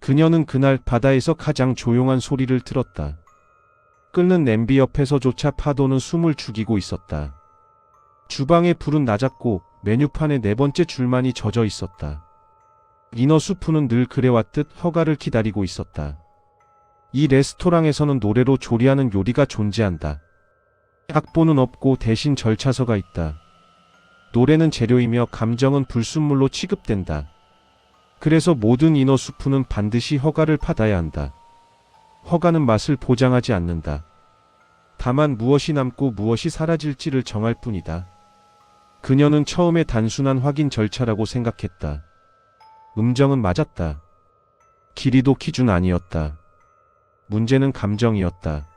그녀는 그날 바다에서 가장 조용한 소리를 들었다. 끓는 냄비 옆에서조차 파도는 숨을 죽이고 있었다. 주방의 불은 낮았고 메뉴판에 네 번째 줄만이 젖어 있었다. 이너 수프는 늘 그래왔듯 허가를 기다리고 있었다. 이 레스토랑에서는 노래로 조리하는 요리가 존재한다. 악보는 없고 대신 절차서가 있다. 노래는 재료이며 감정은 불순물로 취급된다. 그래서 모든 이너 수프는 반드시 허가를 받아야 한다. 허가는 맛을 보장하지 않는다. 다만 무엇이 남고 무엇이 사라질지를 정할 뿐이다. 그녀는 처음에 단순한 확인 절차라고 생각했다. 음정은 맞았다. 길이도 기준 아니었다. 문제는 감정이었다.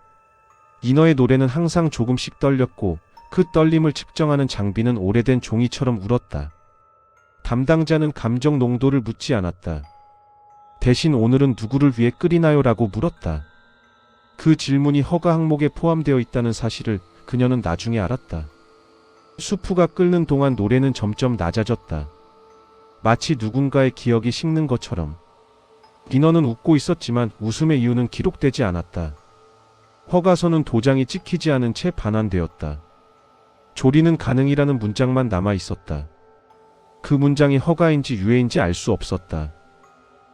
이너의 노래는 항상 조금씩 떨렸고 그 떨림을 측정하는 장비는 오래된 종이처럼 울었다. 담당자는 감정 농도를 묻지 않았다. 대신 오늘은 누구를 위해 끓이나요? 라고 물었다. 그 질문이 허가 항목에 포함되어 있다는 사실을 그녀는 나중에 알았다. 수프가 끓는 동안 노래는 점점 낮아졌다. 마치 누군가의 기억이 식는 것처럼. 이너는 웃고 있었지만 웃음의 이유는 기록되지 않았다. 허가서는 도장이 찍히지 않은 채 반환되었다. 조리는 가능이라는 문장만 남아 있었다. 그 문장이 허가인지 유예인지 알 수 없었다.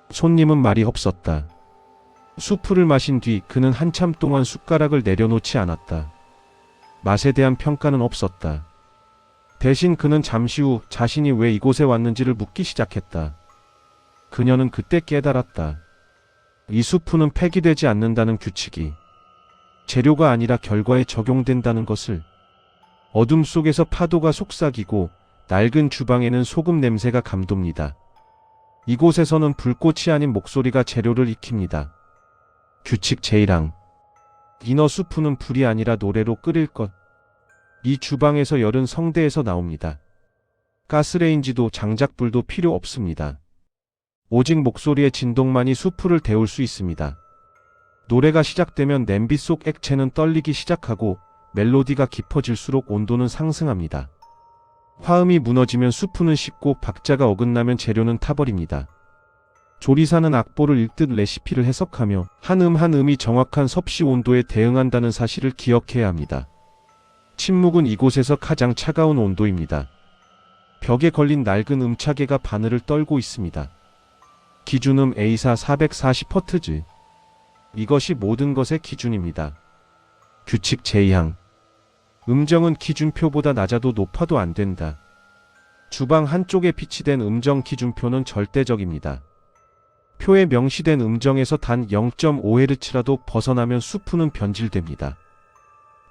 손님은 말이 없었다. 수프를 마신 뒤 그는 한참 동안 숟가락을 내려놓지 않았다. 맛에 대한 평가는 없었다. 대신 그는 잠시 후 자신이 왜 이곳에 왔는지를 묻기 시작했다. 그녀는 그때 깨달았다. 이 수프는 폐기되지 않는다는 규칙이 재료가 아니라 결과에 적용된다는 것을. 어둠 속에서 파도가 속삭이고 낡은 주방에는 소금 냄새가 감돕니다. 이곳에서는 불꽃이 아닌 목소리가 재료를 익힙니다. 규칙 제1항. 이너 수프는 불이 아니라 노래로 끓일 것. 이 주방에서 열은 성대에서 나옵니다. 가스레인지도 장작불도 필요 없습니다. 오직 목소리의 진동만이 수프를 데울 수 있습니다. 노래가 시작되면 냄비 속 액체는 떨리기 시작하고 멜로디가 깊어질수록 온도는 상승합니다. 화음이 무너지면 수프는 식고 박자가 어긋나면 재료는 타버립니다. 조리사는 악보를 읽듯 레시피를 해석하며 한 한 음이 정확한 섭씨 온도에 대응한다는 사실을 기억해야 합니다. 침묵은 이곳에서 가장 차가운 온도입니다. 벽에 걸린 낡은 음차개가 바늘을 떨고 있습니다. 기준음 A사 440Hz. 이것이 모든 것의 기준입니다. 규칙 제2항. 음정은 기준표보다 낮아도 높아도 안 된다. 주방 한쪽에 비치된 음정 기준표는 절대적입니다. 표에 명시된 음정에서 단 0.5Hz라도 벗어나면 수프는 변질됩니다.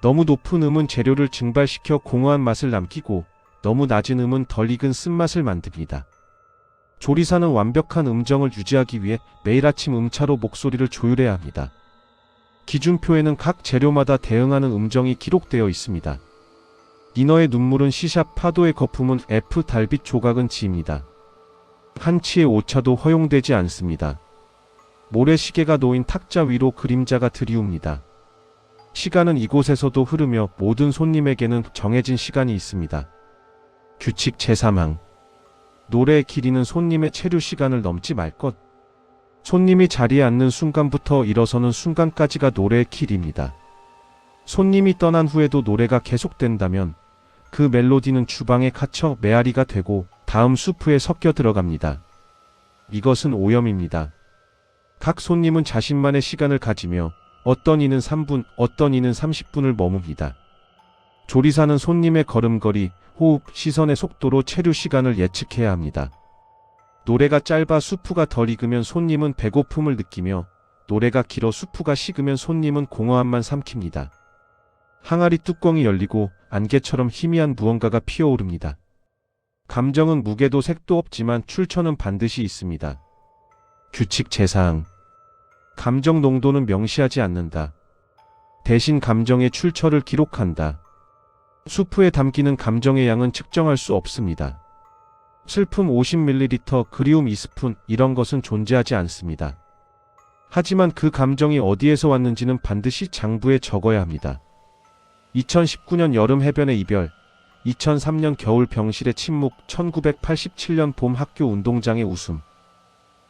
너무 높은 음은 재료를 증발시켜 공허한 맛을 남기고 너무 낮은 음은 덜 익은 쓴맛을 만듭니다. 조리사는 완벽한 음정을 유지하기 위해 매일 아침 음차로 목소리를 조율해야 합니다. 기준표에는 각 재료마다 대응하는 음정이 기록되어 있습니다. 이너의 눈물은 C샵, 파도의 거품은 F, 달빛 조각은 G입니다. 한치의 오차도 허용되지 않습니다. 모래시계가 놓인 탁자 위로 그림자가 드리웁니다. 시간은 이곳에서도 흐르며 모든 손님에게는 정해진 시간이 있습니다. 규칙 제3항. 노래의 길이는 손님의 체류 시간을 넘지 말 것. 손님이 자리에 앉는 순간부터 일어서는 순간까지가 노래의 길이입니다. 손님이 떠난 후에도 노래가 계속된다면 그 멜로디는 주방에 갇혀 메아리가 되고 다음 수프에 섞여 들어갑니다. 이것은 오염입니다. 각 손님은 자신만의 시간을 가지며 어떤 이는 3분, 어떤 이는 30분을 머뭅니다. 조리사는 손님의 걸음걸이, 호흡, 시선의 속도로 체류 시간을 예측해야 합니다. 노래가 짧아 수프가 덜 익으면 손님은 배고픔을 느끼며 노래가 길어 수프가 식으면 손님은 공허함만 삼킵니다. 항아리 뚜껑이 열리고 안개처럼 희미한 무언가가 피어오릅니다. 감정은 무게도 색도 없지만 출처는 반드시 있습니다. 규칙 제4항. 감정 농도는 명시하지 않는다. 대신 감정의 출처를 기록한다. 수프에 담기는 감정의 양은 측정할 수 없습니다. 슬픔 50ml, 그리움 2스푼, 이런 것은 존재하지 않습니다. 하지만 그 감정이 어디에서 왔는지는 반드시 장부에 적어야 합니다. 2019년 여름 해변의 이별, 2003년 겨울 병실의 침묵, 1987년 봄 학교 운동장의 웃음.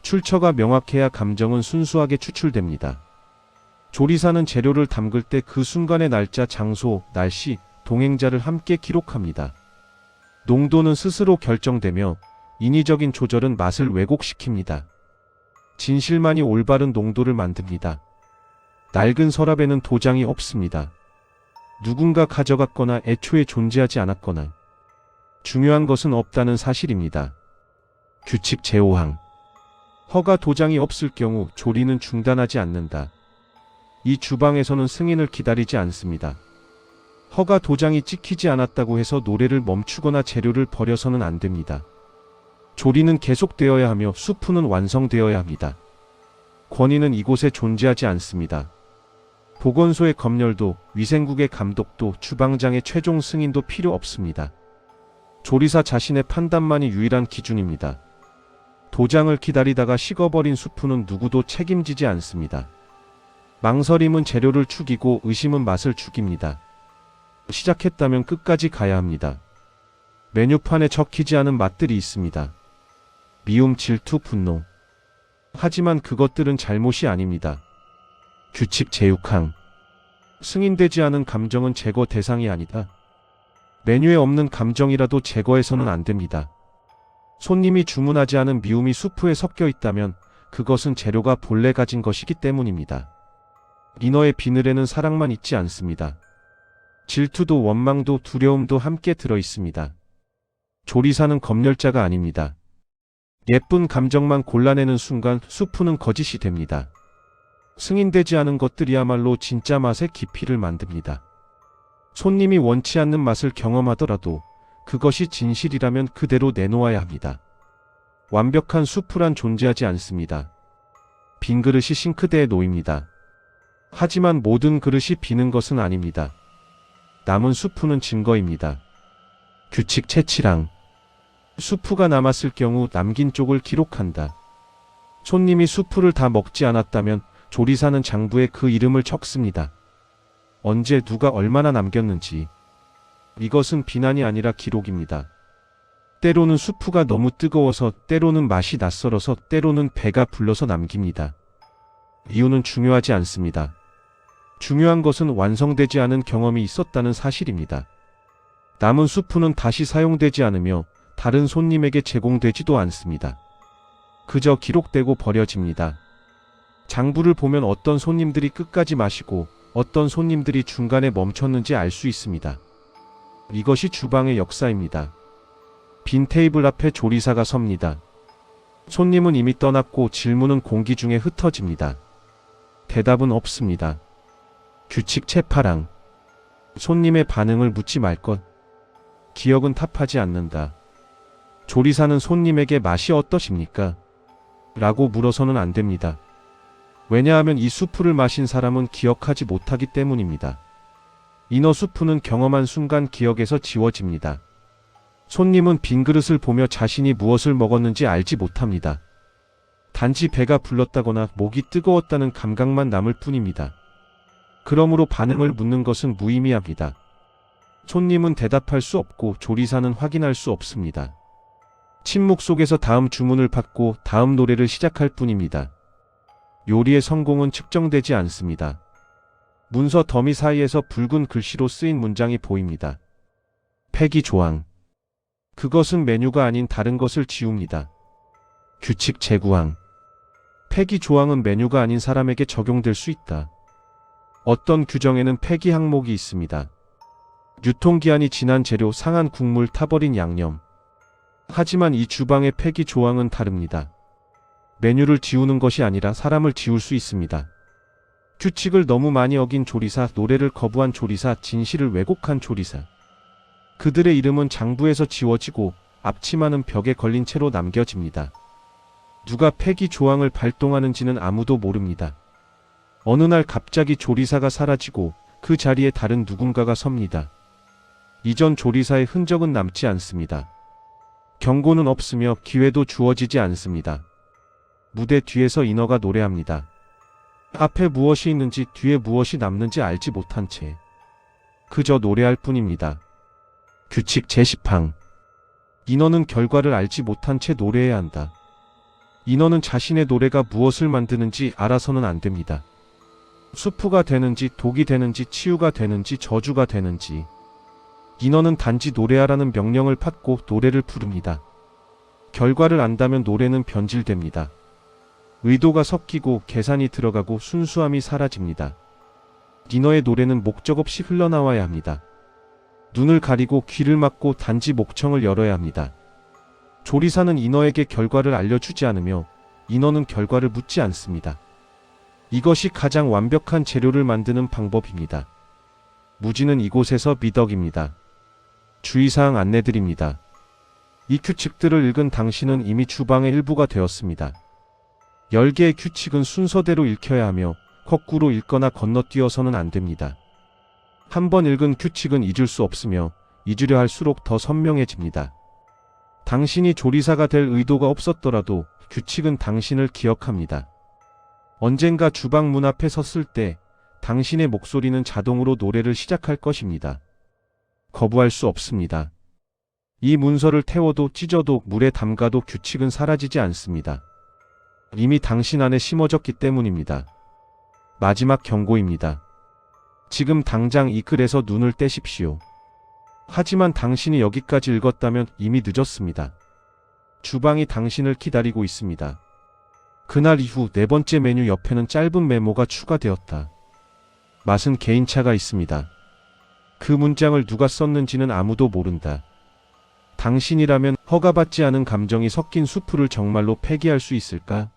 출처가 명확해야 감정은 순수하게 추출됩니다. 조리사는 재료를 담글 때 그 순간의 날짜, 장소, 날씨, 동행자를 함께 기록합니다. 농도는 스스로 결정되며 인위적인 조절은 맛을 왜곡시킵니다. 진실만이 올바른 농도를 만듭니다. 낡은 서랍에는 도장이 없습니다. 누군가 가져갔거나 애초에 존재하지 않았거나 중요한 것은 없다는 사실입니다. 규칙 제5항. 허가 도장이 없을 경우 조리는 중단하지 않는다. 이 주방에서는 승인을 기다리지 않습니다. 허가 도장이 찍히지 않았다고 해서 노래를 멈추거나 재료를 버려서는 안 됩니다. 조리는 계속되어야 하며 수프는 완성되어야 합니다. 권위는 이곳에 존재하지 않습니다. 보건소의 검열도, 위생국의 감독도, 주방장의 최종 승인도 필요 없습니다. 조리사 자신의 판단만이 유일한 기준입니다. 도장을 기다리다가 식어버린 수프는 누구도 책임지지 않습니다. 망설임은 재료를 죽이고 의심은 맛을 죽입니다. 시작했다면 끝까지 가야 합니다. 메뉴판에 적히지 않은 맛들이 있습니다. 미움, 질투, 분노. 하지만 그것들은 잘못이 아닙니다. 규칙 제6항. 승인되지 않은 감정은 제거 대상이 아니다. 메뉴에 없는 감정이라도 제거해서는 안 됩니다. 손님이 주문하지 않은 미움이 수프에 섞여 있다면 그것은 재료가 본래 가진 것이기 때문입니다. 인어의 비늘에는 사랑만 있지 않습니다. 질투도 원망도 두려움도 함께 들어 있습니다. 조리사는 검열자가 아닙니다. 예쁜 감정만 골라내는 순간 수프는 거짓이 됩니다. 승인되지 않은 것들이야말로 진짜 맛의 깊이를 만듭니다. 손님이 원치 않는 맛을 경험하더라도 그것이 진실이라면 그대로 내놓아야 합니다. 완벽한 수프란 존재하지 않습니다. 빈 그릇이 싱크대에 놓입니다. 하지만 모든 그릇이 비는 것은 아닙니다. 남은 수프는 증거입니다. 규칙 제7항. 수프가 남았을 경우 남긴 쪽을 기록한다. 손님이 수프를 다 먹지 않았다면 조리사는 장부에 그 이름을 적습니다. 언제 누가 얼마나 남겼는지. 이것은 비난이 아니라 기록입니다. 때로는 수프가 너무 뜨거워서, 때로는 맛이 낯설어서, 때로는 배가 불러서 남깁니다. 이유는 중요하지 않습니다. 중요한 것은 완성되지 않은 경험이 있었다는 사실입니다. 남은 수프는 다시 사용되지 않으며 다른 손님에게 제공되지도 않습니다. 그저 기록되고 버려집니다. 장부를 보면 어떤 손님들이 끝까지 마시고 어떤 손님들이 중간에 멈췄는지 알 수 있습니다. 이것이 주방의 역사입니다. 빈 테이블 앞에 조리사가 섭니다. 손님은 이미 떠났고 질문은 공기 중에 흩어집니다. 대답은 없습니다. 규칙 제8항. 손님의 반응을 묻지 말 것. 기억은 탑하지 않는다. 조리사는 손님에게 맛이 어떠십니까? 라고 물어서는 안 됩니다. 왜냐하면 이 수프를 마신 사람은 기억하지 못하기 때문입니다. 인어 수프는 경험한 순간 기억에서 지워집니다. 손님은 빈 그릇을 보며 자신이 무엇을 먹었는지 알지 못합니다. 단지 배가 불렀다거나 목이 뜨거웠다는 감각만 남을 뿐입니다. 그러므로 반응을 묻는 것은 무의미합니다. 손님은 대답할 수 없고 조리사는 확인할 수 없습니다. 침묵 속에서 다음 주문을 받고 다음 노래를 시작할 뿐입니다. 요리의 성공은 측정되지 않습니다. 문서 더미 사이에서 붉은 글씨로 쓰인 문장이 보입니다. 폐기 조항. 그것은 메뉴가 아닌 다른 것을 지웁니다. 규칙 제9항. 폐기 조항은 메뉴가 아닌 사람에게 적용될 수 있다. 어떤 규정에는 폐기 항목이 있습니다. 유통기한이 지난 재료, 상한 국물, 타버린 양념. 하지만 이 주방의 폐기 조항은 다릅니다. 메뉴를 지우는 것이 아니라 사람을 지울 수 있습니다. 규칙을 너무 많이 어긴 조리사, 노래를 거부한 조리사, 진실을 왜곡한 조리사. 그들의 이름은 장부에서 지워지고 앞치마는 벽에 걸린 채로 남겨집니다. 누가 폐기 조항을 발동하는지는 아무도 모릅니다. 어느 날 갑자기 조리사가 사라지고 그 자리에 다른 누군가가 섭니다. 이전 조리사의 흔적은 남지 않습니다. 경고는 없으며 기회도 주어지지 않습니다. 무대 뒤에서 인어가 노래합니다. 앞에 무엇이 있는지 뒤에 무엇이 남는지 알지 못한 채 그저 노래할 뿐입니다. 규칙 제10항. 인어는 결과를 알지 못한 채 노래해야 한다. 인어는 자신의 노래가 무엇을 만드는지 알아서는 안 됩니다. 수프가 되는지 독이 되는지 치유가 되는지 저주가 되는지. 인어는 단지 노래하라는 명령을 받고 노래를 부릅니다. 결과를 안다면 노래는 변질됩니다. 의도가 섞이고 계산이 들어가고 순수함이 사라집니다. 인어의 노래는 목적 없이 흘러나와야 합니다. 눈을 가리고 귀를 막고 단지 목청을 열어야 합니다. 조리사는 인어에게 결과를 알려주지 않으며 인어는 결과를 묻지 않습니다. 이것이 가장 완벽한 재료를 만드는 방법입니다. 무지는 이곳에서 미덕입니다. 주의사항 안내드립니다. 이 규칙들을 읽은 당신은 이미 주방의 일부가 되었습니다. 10개의 규칙은 순서대로 읽혀야 하며 거꾸로 읽거나 건너뛰어서는 안 됩니다. 한 번 읽은 규칙은 잊을 수 없으며 잊으려 할수록 더 선명해집니다. 당신이 조리사가 될 의도가 없었더라도 규칙은 당신을 기억합니다. 언젠가 주방 문 앞에 섰을 때 당신의 목소리는 자동으로 노래를 시작할 것입니다. 거부할 수 없습니다. 이 문서를 태워도 찢어도 물에 담가도 규칙은 사라지지 않습니다. 이미 당신 안에 심어졌기 때문입니다. 마지막 경고입니다. 지금 당장 이 글에서 눈을 떼십시오. 하지만 당신이 여기까지 읽었다면 이미 늦었습니다. 주방이 당신을 기다리고 있습니다. 그날 이후 4번째 메뉴 옆에는 짧은 메모가 추가되었다. 맛은 개인차가 있습니다. 그 문장을 누가 썼는지는 아무도 모른다. 당신이라면 허가받지 않은 감정이 섞인 수프를 정말로 폐기할 수 있을까?